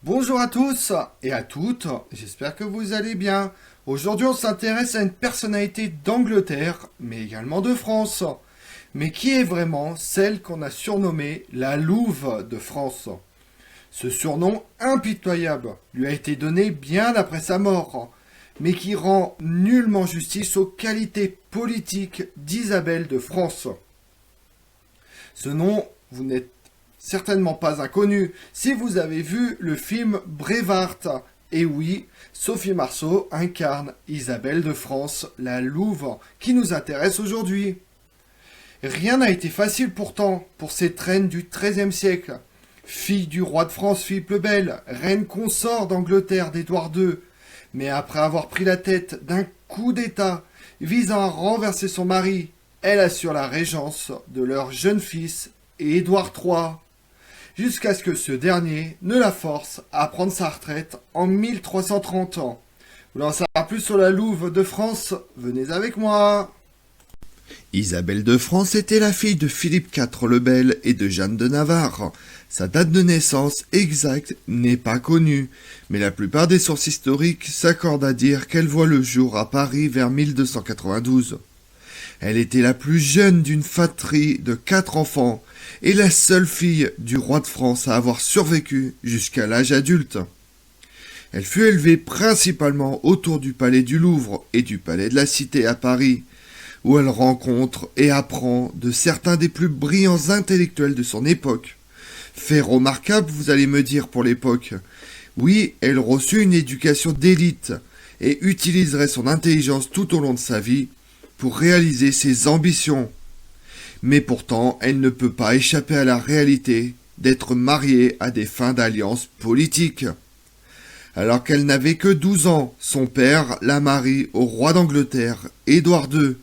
Bonjour à tous et à toutes, j'espère que vous allez bien. Aujourd'hui on s'intéresse à une personnalité d'Angleterre, mais également de France. Mais qui est vraiment celle qu'on a surnommée la Louve de France? Ce surnom impitoyable lui a été donné bien après sa mort, mais qui rend nullement justice aux qualités politiques d'Isabelle de France. Ce nom, vous n'êtes certainement pas inconnu si vous avez vu le film Brevard. Et oui, Sophie Marceau incarne Isabelle de France, la Louve, qui nous intéresse aujourd'hui. Rien n'a été facile pourtant pour cette reine du XIIIe siècle. Fille du roi de France Philippe le Bel, reine consort d'Angleterre d'Édouard II, mais après avoir pris la tête d'un coup d'État visant à renverser son mari, elle assure la régence de leur jeune fils, Édouard III, jusqu'à ce que ce dernier ne la force à prendre sa retraite en 1330 ans. Vous voulez en savoir plus sur la Louve de France? Venez avec moi. Isabelle de France était la fille de Philippe IV le Bel et de Jeanne de Navarre. Sa date de naissance exacte n'est pas connue, mais la plupart des sources historiques s'accordent à dire qu'elle voit le jour à Paris vers 1292. Elle était la plus jeune d'une fratrie de 4 enfants et la seule fille du roi de France à avoir survécu jusqu'à l'âge adulte. Elle fut élevée principalement autour du palais du Louvre et du palais de la Cité à Paris, où elle rencontre et apprend de certains des plus brillants intellectuels de son époque. Fait remarquable, vous allez me dire, pour l'époque. Oui, elle reçut une éducation d'élite et utiliserait son intelligence tout au long de sa vie pour réaliser ses ambitions. Mais pourtant, elle ne peut pas échapper à la réalité d'être mariée à des fins d'alliance politique. Alors qu'elle n'avait que 12 ans, son père la marie au roi d'Angleterre, Édouard II.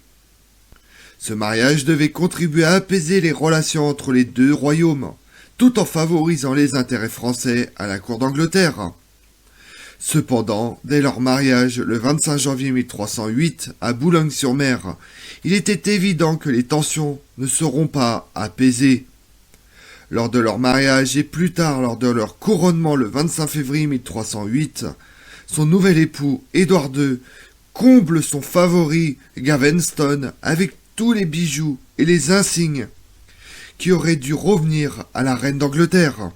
Ce mariage devait contribuer à apaiser les relations entre les deux royaumes, tout en favorisant les intérêts français à la cour d'Angleterre. Cependant, dès leur mariage, le 25 janvier 1308, à Boulogne-sur-Mer, il était évident que les tensions ne seront pas apaisées. Lors de leur mariage et plus tard lors de leur couronnement le 25 février 1308, son nouvel époux, Édouard II, comble son favori, Gaveston, avec tous les bijoux et les insignes qui auraient dû revenir à la reine d'Angleterre.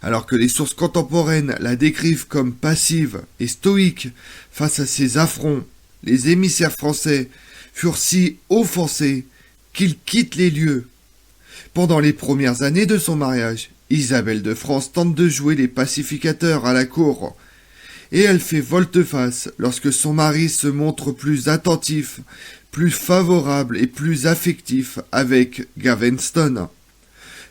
Alors que les sources contemporaines la décrivent comme passive et stoïque face à ces affronts, les émissaires français furent si offensés qu'ils quittent les lieux. Pendant les premières années de son mariage, Isabelle de France tente de jouer les pacificateurs à la cour, et elle fait volte-face lorsque son mari se montre plus attentif, plus favorable et plus affectif avec Gaveston.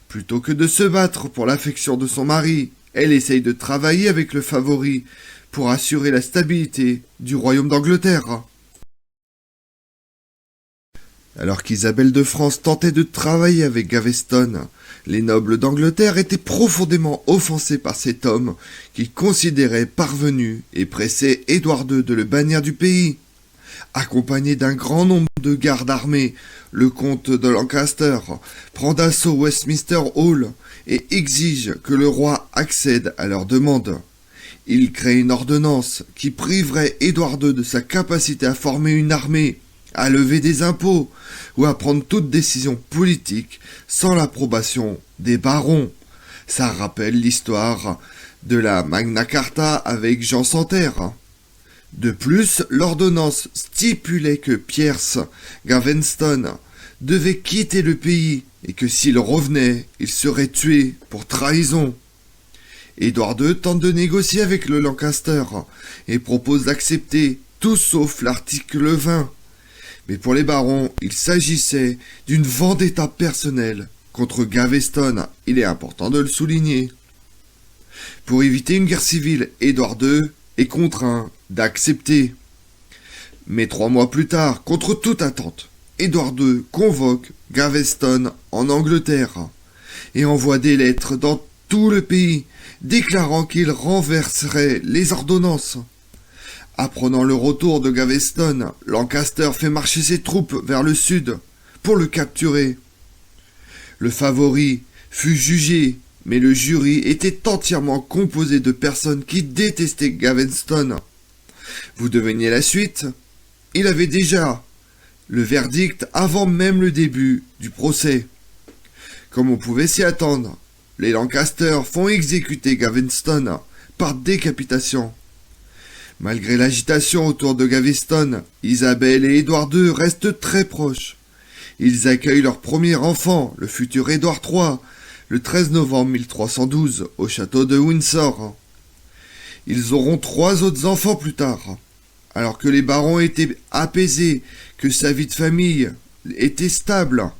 Plutôt que de se battre pour l'affection de son mari, elle essaye de travailler avec le favori pour assurer la stabilité du royaume d'Angleterre. Alors qu'Isabelle de France tentait de travailler avec Gaveston, les nobles d'Angleterre étaient profondément offensés par cet homme qu'ils considéraient parvenu et pressaient Édouard II de le bannir du pays. Accompagné d'un grand nombre de gardes armés, le comte de Lancaster prend d'assaut Westminster Hall et exige que le roi accède à leur demande. Il crée une ordonnance qui priverait Édouard II de sa capacité à former une armée, à lever des impôts ou à prendre toute décision politique sans l'approbation des barons. Ça rappelle l'histoire de la Magna Carta avec Jean sans Terre. De plus, l'ordonnance stipulait que Piers Gaveston devait quitter le pays et que s'il revenait, il serait tué pour trahison. Édouard II tente de négocier avec le Lancaster et propose d'accepter tout sauf l'article 20. Mais pour les barons, il s'agissait d'une vendetta personnelle contre Gaveston, il est important de le souligner. Pour éviter une guerre civile, Édouard II est contraint d'accepter. Mais 3 mois plus tard, contre toute attente, Édouard II convoque Gaveston en Angleterre et envoie des lettres dans tout le pays déclarant qu'il renverserait les ordonnances. Apprenant le retour de Gaveston, Lancaster fait marcher ses troupes vers le sud pour le capturer. Le favori fut jugé mais le jury était entièrement composé de personnes qui détestaient Gaveston. Vous devinez la suite? Il avait déjà le verdict avant même le début du procès. Comme on pouvait s'y attendre, les Lancaster font exécuter Gaveston par décapitation. Malgré l'agitation autour de Gaveston, Isabelle et Édouard II restent très proches. Ils accueillent leur premier enfant, le futur Édouard III, le 13 novembre 1312, au château de Windsor. Ils auront 3 autres enfants plus tard. Alors que les barons étaient apaisés, que sa vie de famille était stable,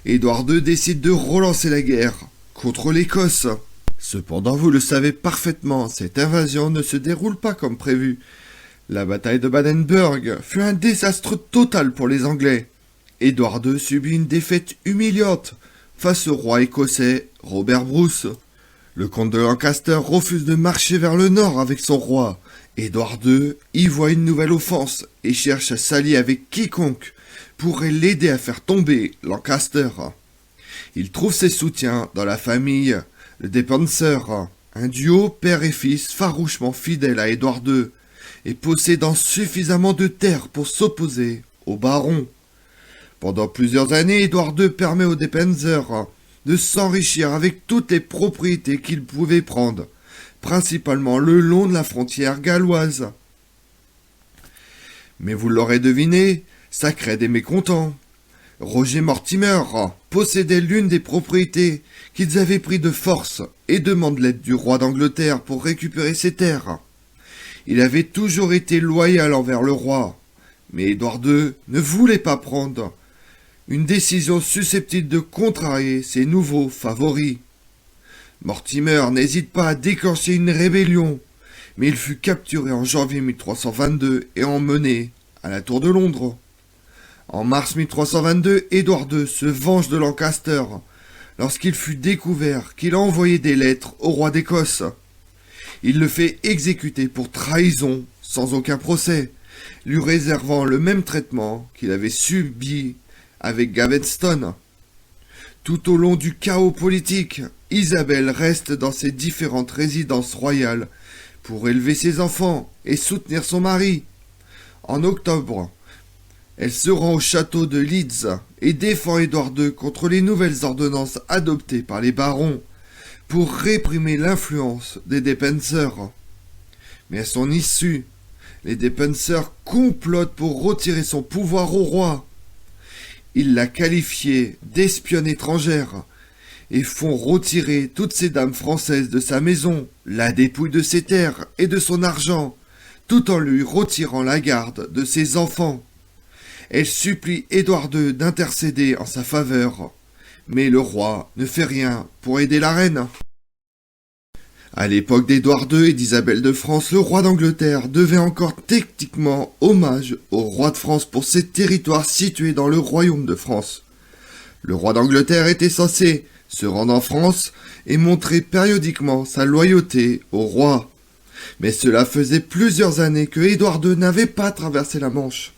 Édouard II décide de relancer la guerre contre l'Écosse. Cependant, vous le savez parfaitement, cette invasion ne se déroule pas comme prévu. La bataille de Badenburg fut un désastre total pour les Anglais. Édouard II subit une défaite humiliante face au roi écossais Robert Bruce. Le comte de Lancaster refuse de marcher vers le nord avec son roi. Édouard II y voit une nouvelle offense et cherche à s'allier avec quiconque pourrait l'aider à faire tomber Lancaster. Il trouve ses soutiens dans la famille le Despencer, un duo père et fils farouchement fidèle à Édouard II et possédant suffisamment de terres pour s'opposer aux barons. Pendant plusieurs années, Édouard II permet aux Despencer de s'enrichir avec toutes les propriétés qu'il pouvait prendre, principalement le long de la frontière galloise. Mais vous l'aurez deviné, ça crée des mécontents. Roger Mortimer possédait l'une des propriétés qu'ils avaient pris de force et demande l'aide du roi d'Angleterre pour récupérer ses terres. Il avait toujours été loyal envers le roi, mais Édouard II ne voulait pas prendre une décision susceptible de contrarier ses nouveaux favoris. Mortimer n'hésite pas à déclencher une rébellion, mais il fut capturé en janvier 1322 et emmené à la Tour de Londres. En mars 1322, Édouard II se venge de Lancaster lorsqu'il fut découvert qu'il a envoyé des lettres au roi d'Écosse. Il le fait exécuter pour trahison sans aucun procès, lui réservant le même traitement qu'il avait subi avec Gaveston. Tout au long du chaos politique, Isabelle reste dans ses différentes résidences royales pour élever ses enfants et soutenir son mari. En octobre, elle se rend au château de Leeds et défend Édouard II contre les nouvelles ordonnances adoptées par les barons pour réprimer l'influence des Despencer. Mais à son issue, les Despencer complotent pour retirer son pouvoir au roi. Ils la qualifiaient d'espionne étrangère et font retirer toutes ces dames françaises de sa maison, la dépouille de ses terres et de son argent, tout en lui retirant la garde de ses enfants. Elle supplie Édouard II d'intercéder en sa faveur, mais le roi ne fait rien pour aider la reine. À l'époque d'Édouard II et d'Isabelle de France, le roi d'Angleterre devait encore techniquement hommage au roi de France pour ses territoires situés dans le royaume de France. Le roi d'Angleterre était censé se rendre en France et montrer périodiquement sa loyauté au roi. Mais cela faisait plusieurs années que Édouard II n'avait pas traversé la Manche.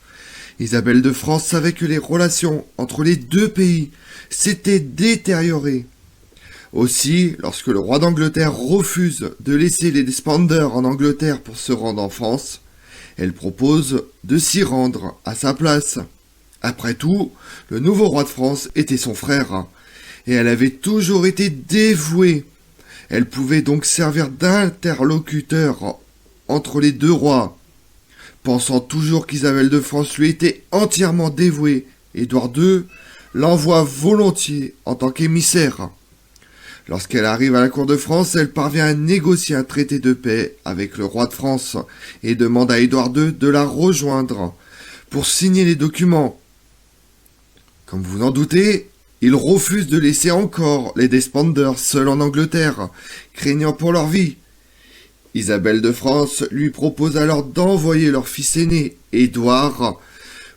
Isabelle de France savait que les relations entre les deux pays s'étaient détériorées. Aussi, lorsque le roi d'Angleterre refuse de laisser les Despencer en Angleterre pour se rendre en France, elle propose de s'y rendre à sa place. Après tout, le nouveau roi de France était son frère, et elle avait toujours été dévouée. Elle pouvait donc servir d'interlocuteur entre les deux rois. Pensant toujours qu'Isabelle de France lui était entièrement dévouée, Édouard II l'envoie volontiers en tant qu'émissaire. Lorsqu'elle arrive à la cour de France, elle parvient à négocier un traité de paix avec le roi de France et demande à Édouard II de la rejoindre pour signer les documents. Comme vous en doutez, il refuse de laisser encore les Despencer seuls en Angleterre, craignant pour leur vie. Isabelle de France lui propose alors d'envoyer leur fils aîné, Édouard,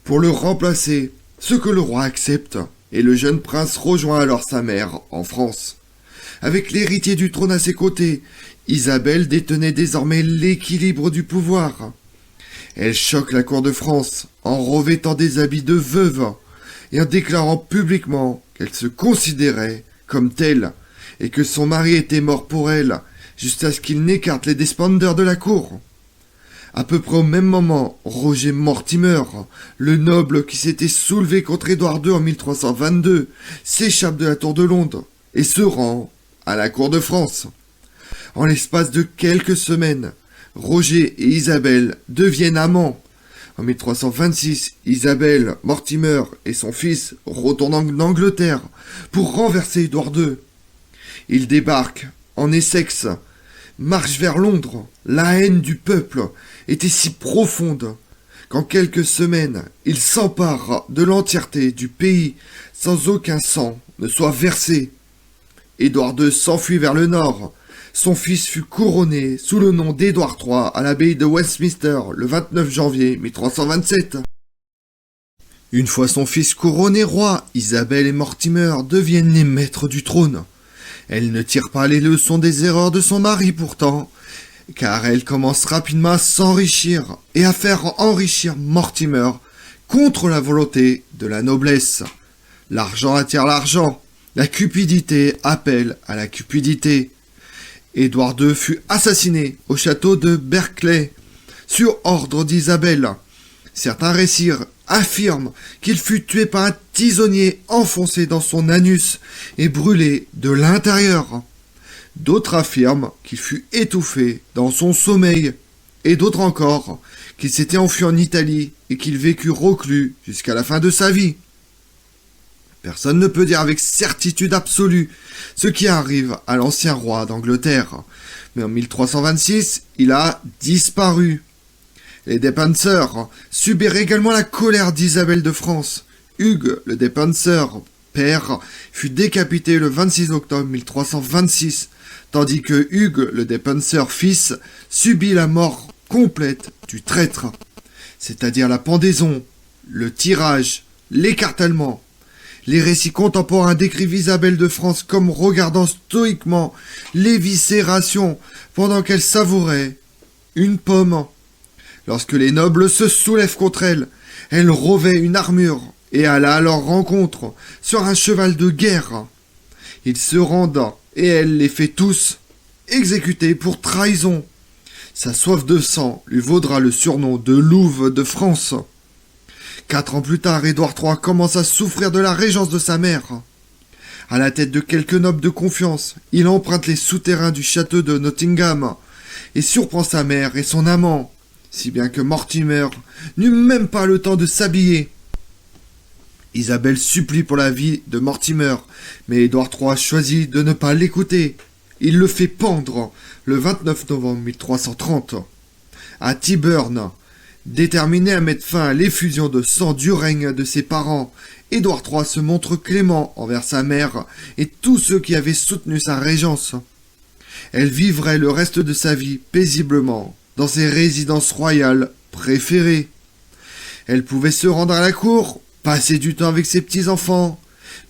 pour le remplacer, ce que le roi accepte, et le jeune prince rejoint alors sa mère en France. Avec l'héritier du trône à ses côtés, Isabelle détenait désormais l'équilibre du pouvoir. Elle choque la cour de France en revêtant des habits de veuve et en déclarant publiquement qu'elle se considérait comme telle et que son mari était mort pour elle, jusqu'à ce qu'il n'écarte les despenders de la cour. À peu près au même moment, Roger Mortimer, le noble qui s'était soulevé contre Édouard II en 1322, s'échappe de la tour de Londres et se rend à la cour de France. En l'espace de quelques semaines, Roger et Isabelle deviennent amants. En 1326, Isabelle, Mortimer et son fils retournent en Angleterre pour renverser Édouard II. Ils débarquent en Essex, marchent vers Londres. La haine du peuple était si profonde qu'en quelques semaines, ils s'emparent de l'entièreté du pays sans aucun sang ne soit versé. Édouard II s'enfuit vers le nord. Son fils fut couronné sous le nom d'Édouard III à l'abbaye de Westminster le 29 janvier 1327. Une fois son fils couronné roi, Isabelle et Mortimer deviennent les maîtres du trône. Elle ne tire pas les leçons des erreurs de son mari pourtant, car elle commence rapidement à s'enrichir et à faire enrichir Mortimer contre la volonté de la noblesse. L'argent attire l'argent, la cupidité appelle à la cupidité. Édouard II fut assassiné au château de Berkeley, sur ordre d'Isabelle. Certains récits affirment qu'il fut tué par un tisonnier enfoncé dans son anus et brûlé de l'intérieur. D'autres affirment qu'il fut étouffé dans son sommeil, et d'autres encore qu'il s'était enfui en Italie et qu'il vécut reclus jusqu'à la fin de sa vie. Personne ne peut dire avec certitude absolue ce qui arrive à l'ancien roi d'Angleterre, mais en 1326, il a disparu. Les Despensers subirent également la colère d'Isabelle de France. Hugues, le Despenser, père, fut décapité le 26 octobre 1326, tandis que Hugues, le Despenser, fils, subit la mort complète du traître, c'est-à-dire la pendaison, le tirage, l'écartèlement. Les récits contemporains décrivent Isabelle de France comme regardant stoïquement l'éviscération pendant qu'elle savourait une pomme. Lorsque les nobles se soulèvent contre elle, elle revêt une armure et alla à leur rencontre sur un cheval de guerre. Ils se rendent et elle les fait tous exécuter pour trahison. Sa soif de sang lui vaudra le surnom de Louve de France. 4 ans plus tard, Édouard III commence à souffrir de la régence de sa mère. À la tête de quelques nobles de confiance, il emprunte les souterrains du château de Nottingham et surprend sa mère et son amant, si bien que Mortimer n'eut même pas le temps de s'habiller. Isabelle supplie pour la vie de Mortimer, mais Édouard III choisit de ne pas l'écouter. Il le fait pendre le 29 novembre 1330 à Tyburn. Déterminé à mettre fin à l'effusion de sang du règne de ses parents, Édouard III se montre clément envers sa mère et tous ceux qui avaient soutenu sa régence. Elle vivrait le reste de sa vie paisiblement dans ses résidences royales préférées. Elle pouvait se rendre à la cour, passer du temps avec ses petits-enfants,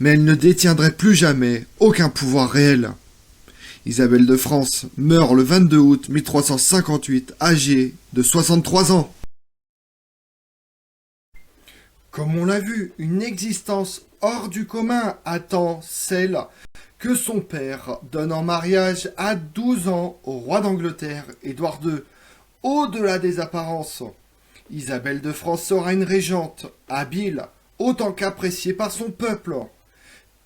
mais elle ne détiendrait plus jamais aucun pouvoir réel. Isabelle de France meurt le 22 août 1358, âgée de 63 ans. Comme on l'a vu, une existence hors du commun attend celle que son père donne en mariage à 12 ans au roi d'Angleterre, Édouard II. Au-delà des apparences, Isabelle de France sera une régente, habile, autant qu'appréciée par son peuple.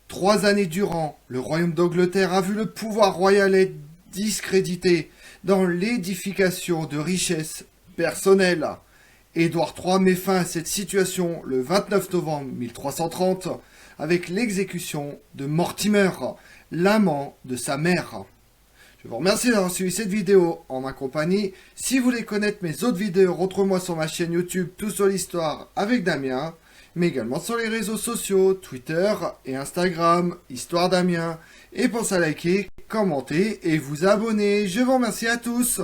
3 années durant, le royaume d'Angleterre a vu le pouvoir royal être discrédité dans l'édification de richesses personnelles. Édouard III met fin à cette situation le 29 novembre 1330 avec l'exécution de Mortimer, l'amant de sa mère. Je vous remercie d'avoir suivi cette vidéo en ma compagnie. Si vous voulez connaître mes autres vidéos, retrouvez-moi sur ma chaîne YouTube Tout sur l'Histoire avec Damien, mais également sur les réseaux sociaux, Twitter et Instagram, Histoire Damien. Et pensez à liker, commenter et vous abonner. Je vous remercie à tous.